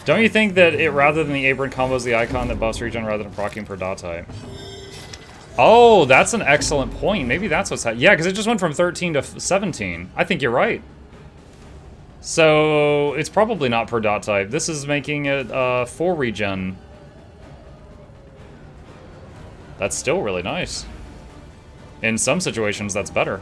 Don't you think that it, rather than the Aberrant combo, is the icon that buffs regen rather than proccing per dot type? Oh, that's an excellent point. Maybe that's what's happening. Yeah, because it just went from 13 to 17. I think you're right. So, it's probably not per dot type. This is making it 4 regen. That's still really nice. In some situations, that's better.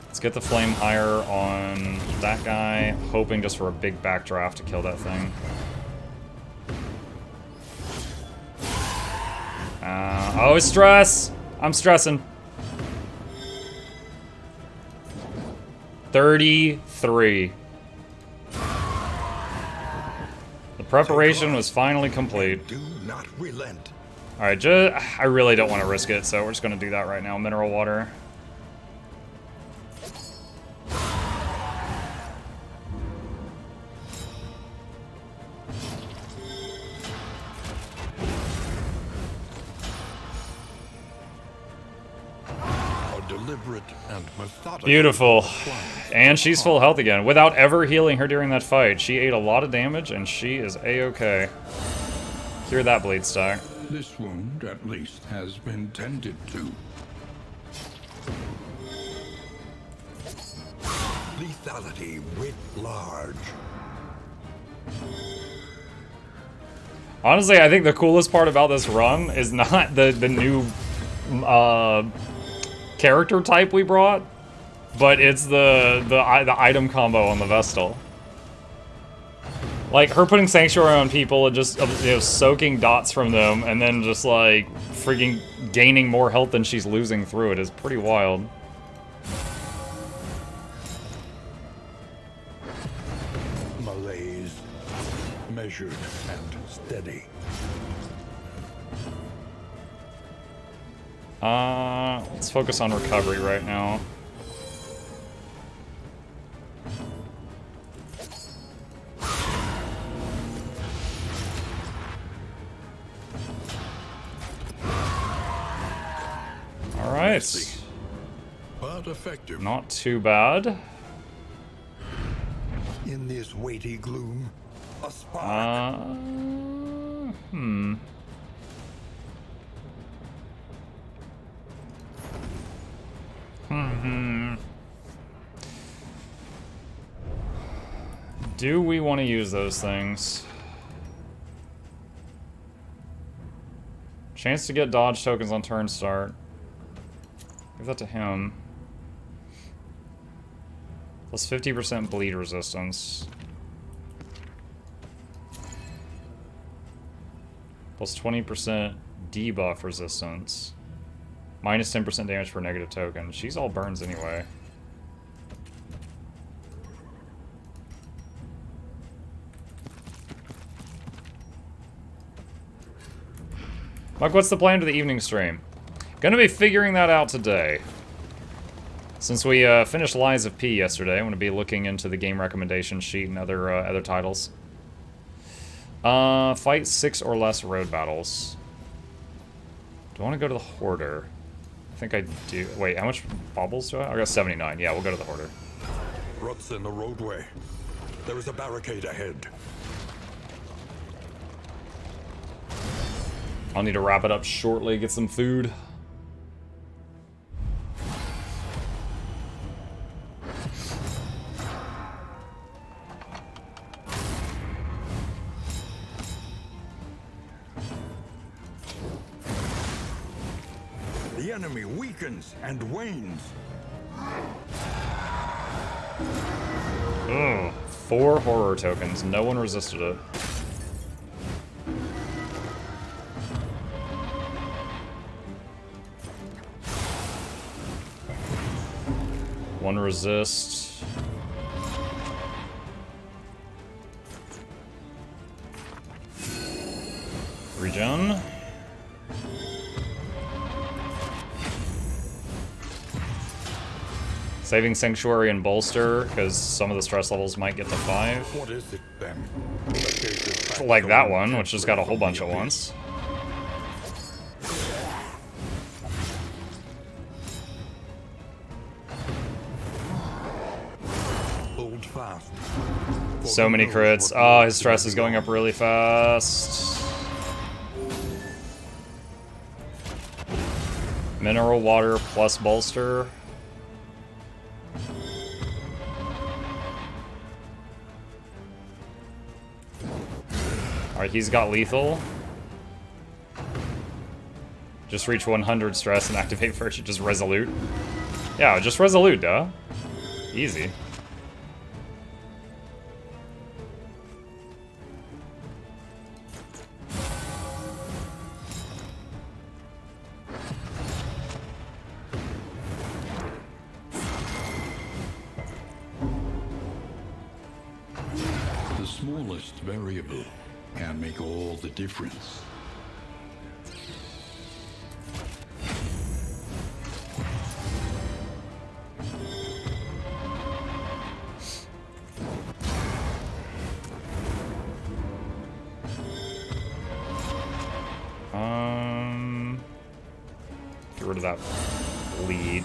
Let's get the flame higher on that guy, hoping just for a big backdraft to kill that thing. Oh, stress! I'm stressing. 33. The preparation was finally complete. Do not relent. Alright, I really don't want to risk it, so we're just going to do that right now. Mineral water. And methodical. Beautiful. And she's full health again, without ever healing her during that fight. She ate a lot of damage, and she is a-okay. Cure that bleed stack. This wound, at least, has been tended to. Lethality writ large. Honestly, I think the coolest part about this run is not the new character type we brought, but it's the item combo on the Vestal. Like, her putting Sanctuary on people and just, you know, soaking dots from them, and then just, like, freaking gaining more health than she's losing through it is pretty wild. Malaise, measured and steady. Let's focus on recovery right now. Alright. But effective. Not too bad. In this weighty gloom, a spark. Do we want to use those things? Chance to get dodge tokens on turn start. Give that to him. Plus 50% bleed resistance. Plus 20% debuff resistance. Minus 10% damage per negative token. She's all burns anyway. Mike, what's the plan to the evening stream? Gonna be figuring that out today. Since we finished Lies of P yesterday, I'm gonna be looking into the game recommendation sheet and other titles. Fight 6 or less road battles. Do I want to go to the Hoarder? I think I do. Wait, how much baubles do I have? I got 79. Yeah, we'll go to the Hoarder. Ruts in the roadway. There is a barricade ahead. I'll need to wrap it up shortly, get some food. The enemy weakens and wanes. Ugh. 4 horror tokens. No one resisted it. One resist. Regen. Saving Sanctuary and Bolster, because some of the stress levels might get to 5. What is it then? That takes us back Like so that one, which just got a intensely whole bunch from at the once. abyss. Hold fast. So many crits. Oh, his stress is going up really fast. Mineral water plus bolster. Alright, he's got lethal. Just reach 100 stress and activate first. Just resolute. Yeah, just resolute, duh. Easy. The smallest variable can make all the difference. Get rid of that lead.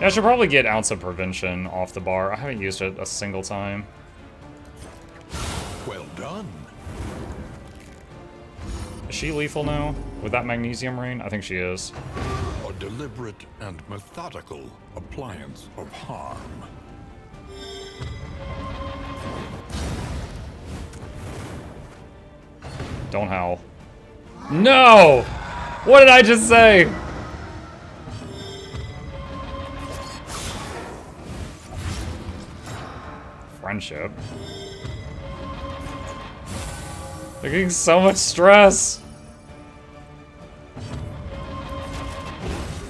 Yeah, I should probably get Ounce of Prevention off the bar. I haven't used it a single time. Well done. Is she lethal now? With that Magnesium Rain? I think she is. A deliberate and methodical appliance of harm. Don't howl. No! What did I just say? Friendship. They're getting so much stress.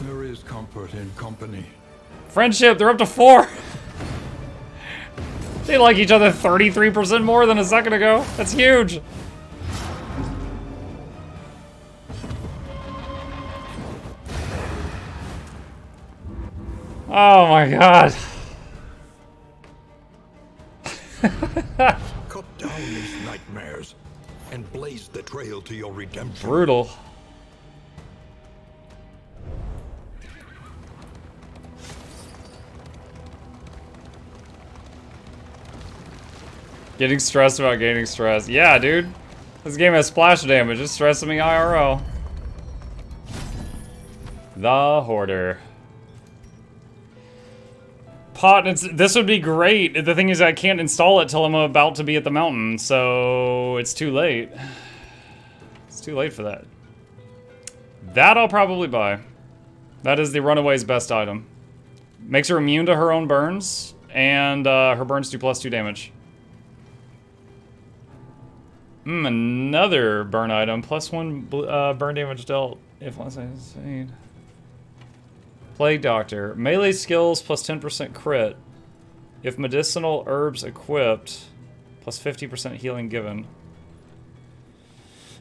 There is comfort in company. Friendship, they're up to 4. They like each other 33% more than a second ago. That's huge. Oh my god. Cut down these nightmares and blaze the trail to your redemption. Brutal. Getting stressed about gaining stress. Yeah, dude. This game has splash damage. It's stressing me IRL. The Hoarder. Pot, this would be great. The thing is, I can't install it till I'm about to be at the mountain, so it's too late. It's too late for that. That I'll probably buy. That is the Runaway's best item. Makes her immune to her own burns, and her burns do +2 damage. Another burn item. +1 burn damage dealt if once I succeed. Plague Doctor. Melee skills +10% crit. If medicinal herbs equipped, +50% healing given.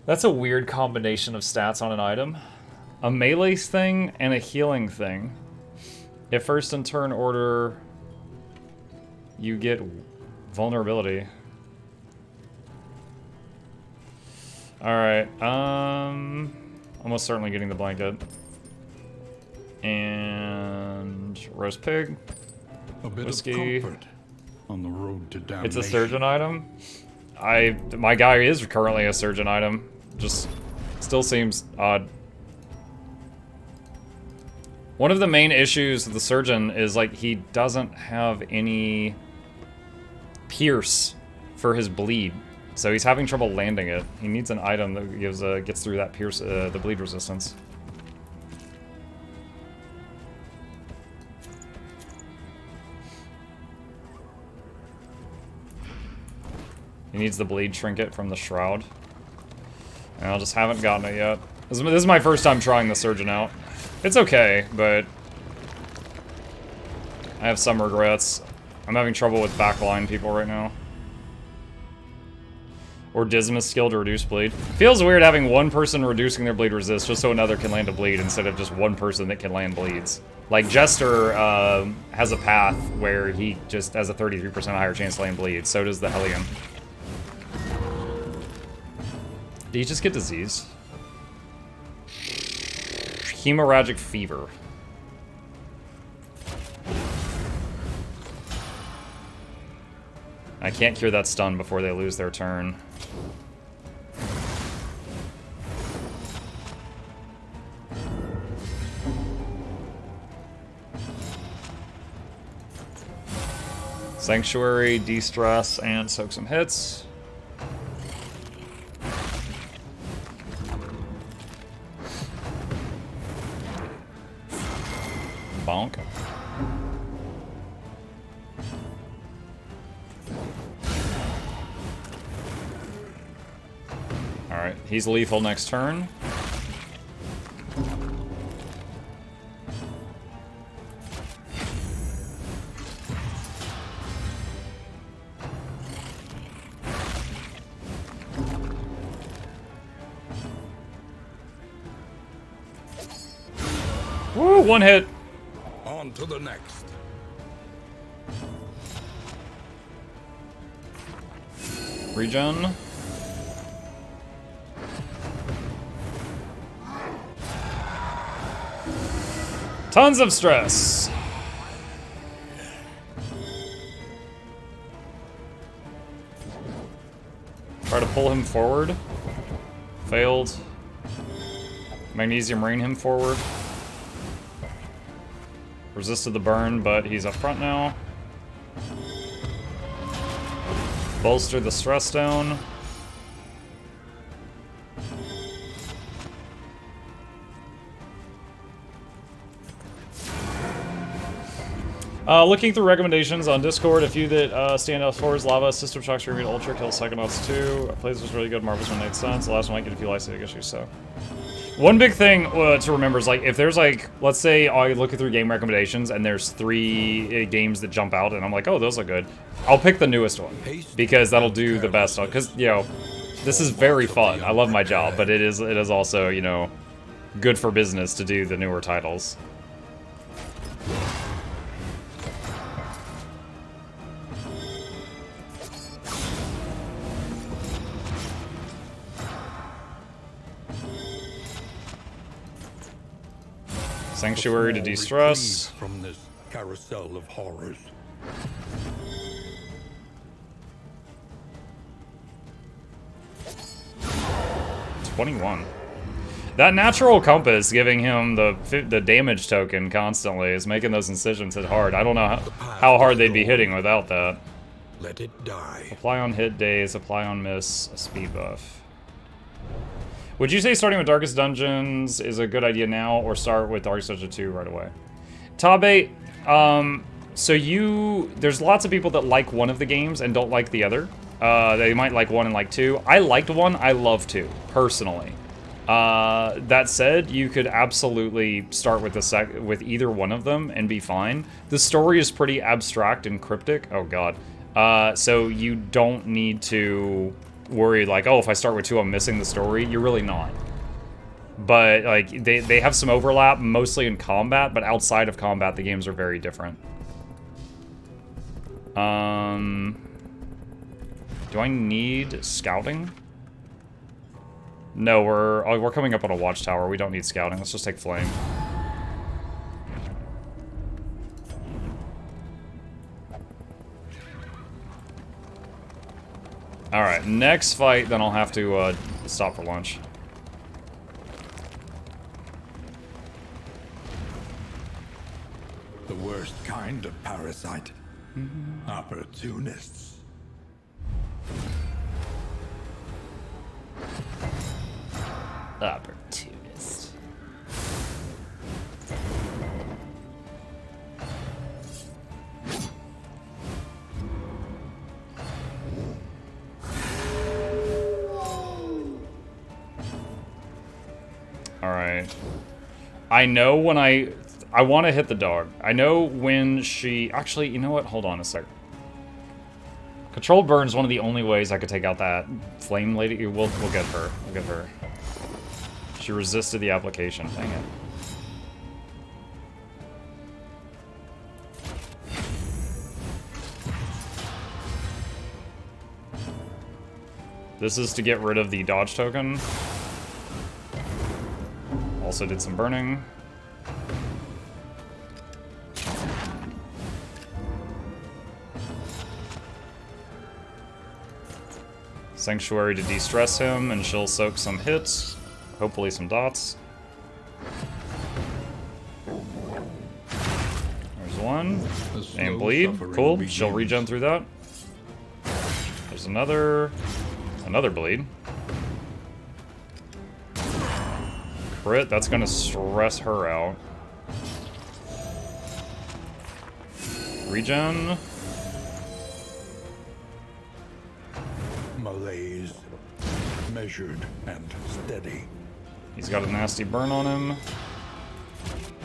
That's a weird combination of stats on an item. A melee thing and a healing thing. If first in turn order, you get vulnerability. Alright, almost certainly getting the blanket. And roast pig. A bit Whiskey. of comfort on the road to damnation. It's a surgeon item. My guy is currently a surgeon item. Just still seems odd. One of the main issues with the surgeon is like he doesn't have any pierce for his bleed. So he's having trouble landing it. He needs an item that gets through that pierce, the bleed resistance. He needs the bleed trinket from the shroud. And I just haven't gotten it yet. This is my first time trying the surgeon out. It's okay, but I have some regrets. I'm having trouble with backline people right now. Or Dismas skill to reduce bleed. Feels weird having one person reducing their bleed resist just so another can land a bleed instead of just one person that can land bleeds. Like Jester has a path where he just has a 33% higher chance to land bleed. So does the Hellion. Did he just get disease? Hemorrhagic fever. I can't cure that stun before they lose their turn. Sanctuary, de-stress, and soak some hits. Bonk. Alright, he's lethal next turn. Woo, one hit. On to the next. Regen. Tons of stress. Try to pull him forward. Failed. Magnesium rain him forward. Resisted the burn, but he's up front now. Bolster the stress down. Looking through recommendations on Discord, a few that stand out for is Lava, System Shock, Screaming, Ultra, Kill Psychonauts 2. Plays was really good, Marvel's one made sense. The last one might get a few license issues, so. One big thing to remember is, like, if there's, like, let's say I'm looking through game recommendations and there's 3 games that jump out and I'm like, oh, those look good. I'll pick the newest one because that'll do the best. Because, you know, this is very fun. I love my job, but it is also, you know, good for business to do the newer titles. Sanctuary to de-stress. From this carousel of horrors. 21. That natural compass giving him the damage token constantly is making those incisions hit hard. I don't know how hard they'd be hitting without that. Let it die. Apply on hit days, apply on miss, a speed buff. Would you say starting with Darkest Dungeons is a good idea now, or start with Darkest Dungeon 2 right away? Tabe, there's lots of people that like one of the games and don't like the other. They might like 1 and like 2. I liked 1, I love 2, personally. That said, you could absolutely start with with either one of them and be fine. The story is pretty abstract and cryptic. Oh god. So you don't need to worry like, oh, if I start with 2, I'm missing the story. You're really not. But like they have some overlap, mostly in combat, but outside of combat, the games are very different. Do I need scouting? No, we're coming up on a watchtower. We don't need scouting. Let's just take flame. Alright, next fight, then I'll have to stop for lunch. The worst kind of parasite. Opportunists. Opportunist. Alright. I know when I want to hit the dog. I know when she... Actually, you know what? Hold on a sec. Controlled burn is one of the only ways I could take out that flame lady. We'll get her. We'll get her. She resisted the application. Dang it. This is to get rid of the dodge token. Also did some burning. Sanctuary to de-stress him, and she'll soak some hits. Hopefully some dots. There's one. And bleed. Cool. She'll regen through that. There's another. Another bleed. Crit. That's going to stress her out. Regen. Malaise, measured and steady. He's got a nasty burn on him.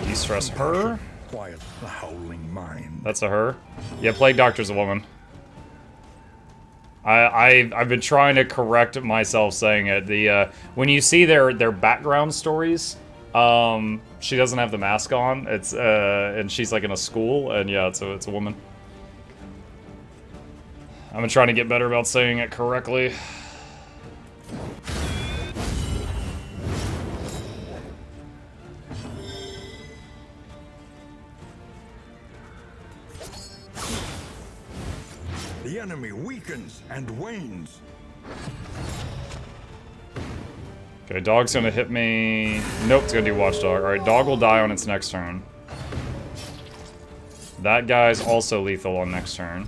De-stress her. Quiet the howling mind. That's a her. Yeah, Plague Doctor's a woman. I've been trying to correct myself saying it. The when you see their background stories, she doesn't have the mask on. It's and she's like in a school, and yeah, it's a woman. I've been trying to get better about saying it correctly. The enemy weakens and wanes. Okay, dog's gonna hit me. Nope, it's gonna do watchdog. Alright, dog will die on its next turn. That guy's also lethal on next turn.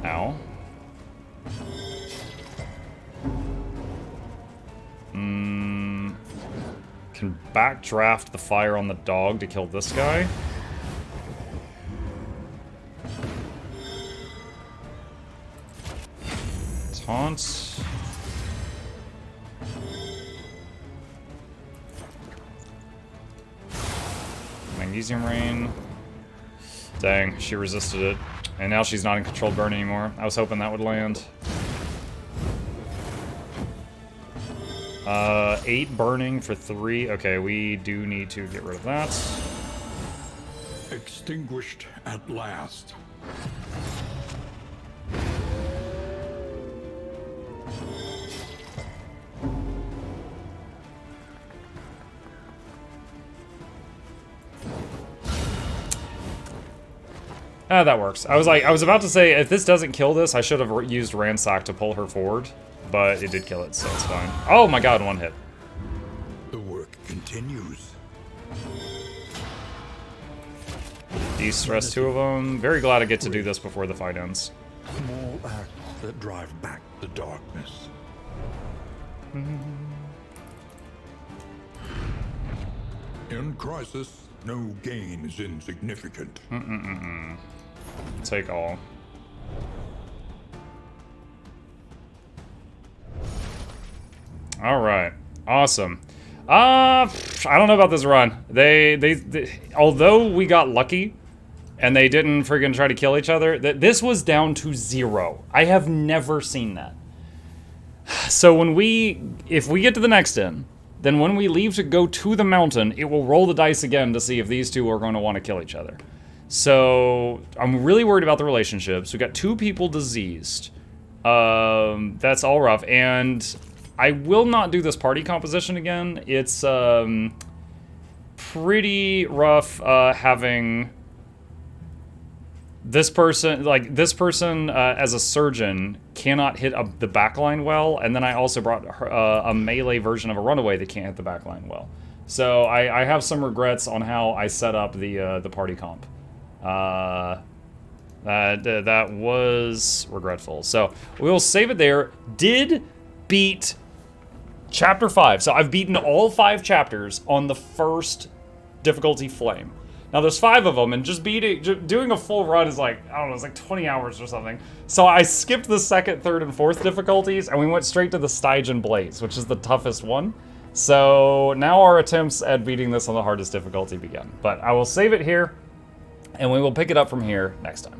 Ow. Can backdraft the fire on the dog to kill this guy. Taunt. Magnesium Rain. Dang, she resisted it. And now she's not in controlled burn anymore. I was hoping that would land. 8 burning for 3. Okay, we do need to get rid of that. Extinguished at last. That works. I was about to say, if this doesn't kill this, I should have used Ransack to pull her forward, but it did kill it, so it's fine. Oh my god, one hit. The work continues. De-stress 2 of them. Very glad I get to do this before the fight ends. Small acts that drive back the darkness. In crisis, no gain is insignificant. Take all. All right, awesome. I don't know about this run. They although we got lucky, and they didn't friggin' try to kill each other. This was down to 0. I have never seen that. So if we get to the next inn, then when we leave to go to the mountain, it will roll the dice again to see if these two are going to want to kill each other. So I'm really worried about the relationships. We got 2 people diseased. That's all rough. And I will not do this party composition again. It's pretty rough having this person, as a surgeon cannot hit the backline well, and then I also brought a melee version of a runaway that can't hit the backline well. So I have some regrets on how I set up the party comp. That was regretful. So we'll save it there. Did beat Chapter 5. So I've beaten all 5 chapters on the first difficulty flame. Now there's 5 of them, and doing a full run is like, I don't know, it's like 20 hours or something. So I skipped the 2nd, 3rd, and 4th difficulties, and we went straight to the Stygian Blaze, which is the toughest one. So now our attempts at beating this on the hardest difficulty begin. But I will save it here. And we will pick it up from here next time.